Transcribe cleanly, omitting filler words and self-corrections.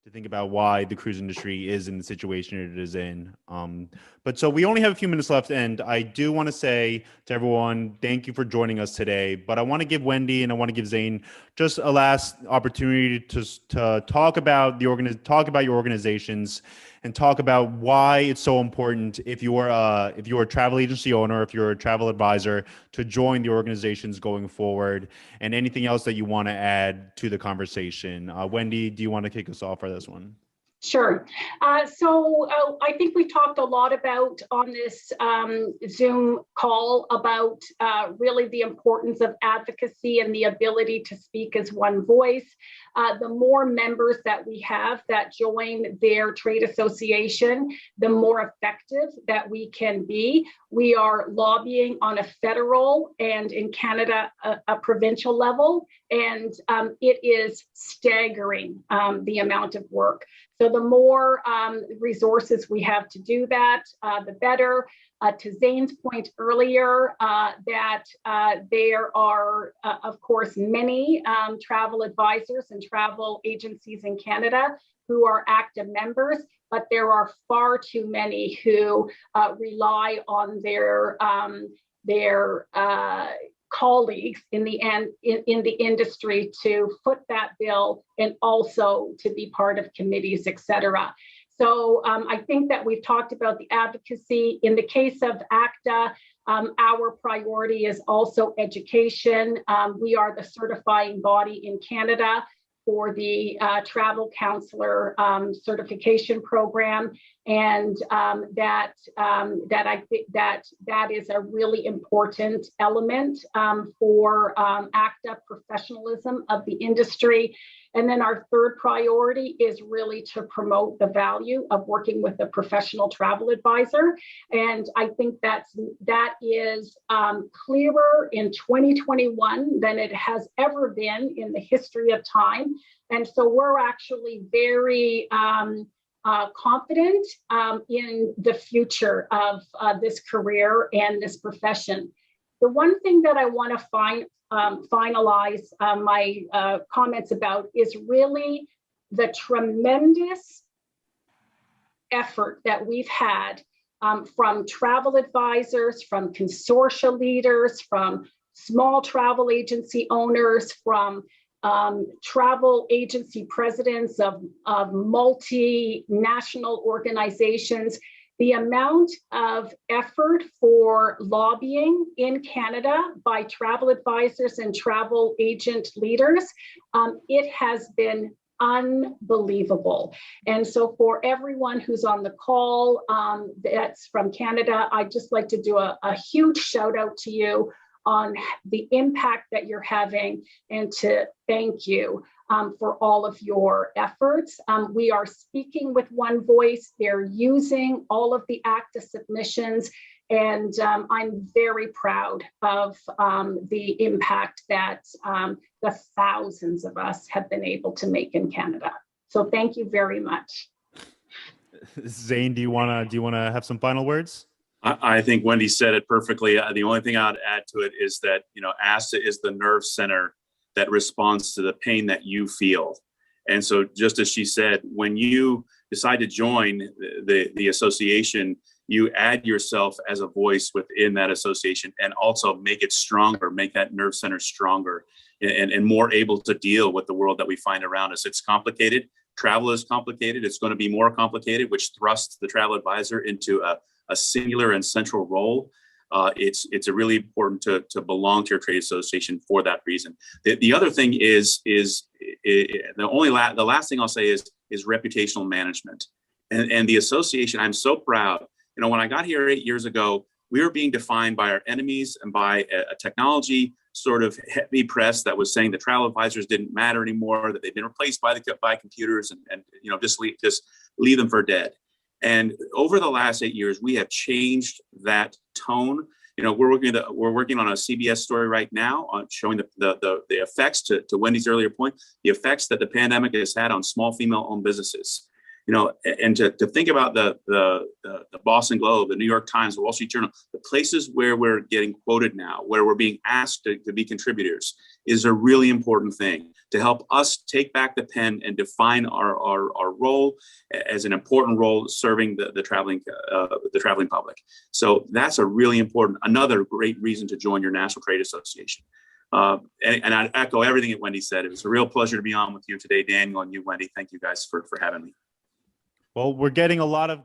to think about why the cruise industry is in the situation it is in. But so we only have a few minutes left, and I do want to say to everyone, thank you for joining us today. But I want to give Wendy and I want to give Zane just a last opportunity to talk about talk about your organizations and talk about why it's so important if you're a travel agency owner, if you're a travel advisor, to join the organizations going forward, and anything else that you want to add to the conversation. Wendy, do you want to kick us off for this one? Sure. So I think we talked a lot about on this Zoom call about really the importance of advocacy and the ability to speak as one voice. The more members that we have that join their trade association, the more effective that we can be. We are lobbying on a federal and in Canada, a provincial level, and it is staggering the amount of work. So the more resources we have to do that, the better. To Zane's point earlier, that there are, of course, many travel advisors and travel agencies in Canada who are active members, but there are far too many who rely on their colleagues in the industry to foot that bill and also to be part of committees, et cetera. So I think that we've talked about the advocacy. In the case of ACTA, our priority is also education. We are the certifying body in Canada for the travel counselor certification program, and that I think that is a really important element for ACTA professionalism of the industry. And then our third priority is really to promote the value of working with a professional travel advisor. And I think that is clearer in 2021 than it has ever been in the history of time. And so we're actually very confident in the future of this career and this profession. The one thing that I want to finalize my comments about is really the tremendous effort that we've had from travel advisors, from consortia leaders, from small travel agency owners, from travel agency presidents of multinational organizations. The amount of effort for lobbying in Canada by travel advisors and travel agent leaders, it has been unbelievable. And so for everyone who's on the call that's from Canada, I'd just like to do a huge shout out to you on the impact that you're having, and to thank you for all of your efforts. We are speaking with one voice. They're using all of the ACTA submissions, and I'm very proud of the impact that the thousands of us have been able to make in Canada. So thank you very much. Zane, do you wanna have some final words? I think Wendy said it perfectly. The only thing I'd add to it is that, ASTA is the nerve center that responds to the pain that you feel. And so just as she said, when you decide to join the association, you add yourself as a voice within that association and also make it stronger, make that nerve center stronger and more able to deal with the world that we find around us. It's complicated. Travel is complicated. It's going to be more complicated, which thrusts the travel advisor into a singular and central role. It's a really important to belong to your trade association for that reason. The other thing is the last thing I'll say is reputational management, and the association. I'm so proud. When I got here 8 years ago, we were being defined by our enemies and by a technology sort of heavy press that was saying the travel advisors didn't matter anymore, that they've been replaced by computers, and just leave them for dead. And over the last 8 years, we have changed that tone. We're working on a CBS story right now on showing the effects, to Wendy's earlier point, the effects that the pandemic has had on small female-owned businesses. and to think about the Boston Globe, the New York Times, the Wall Street Journal, the places where we're getting quoted now, where we're being asked to be contributors, is a really important thing to help us take back the pen and define our role as an important role serving the traveling public. So that's a really important, another great reason to join your National Trade Association. And I echo everything that Wendy said. It was a real pleasure to be on with you today, Daniel, and you, Wendy. Thank you guys for having me. Well, we're getting a lot of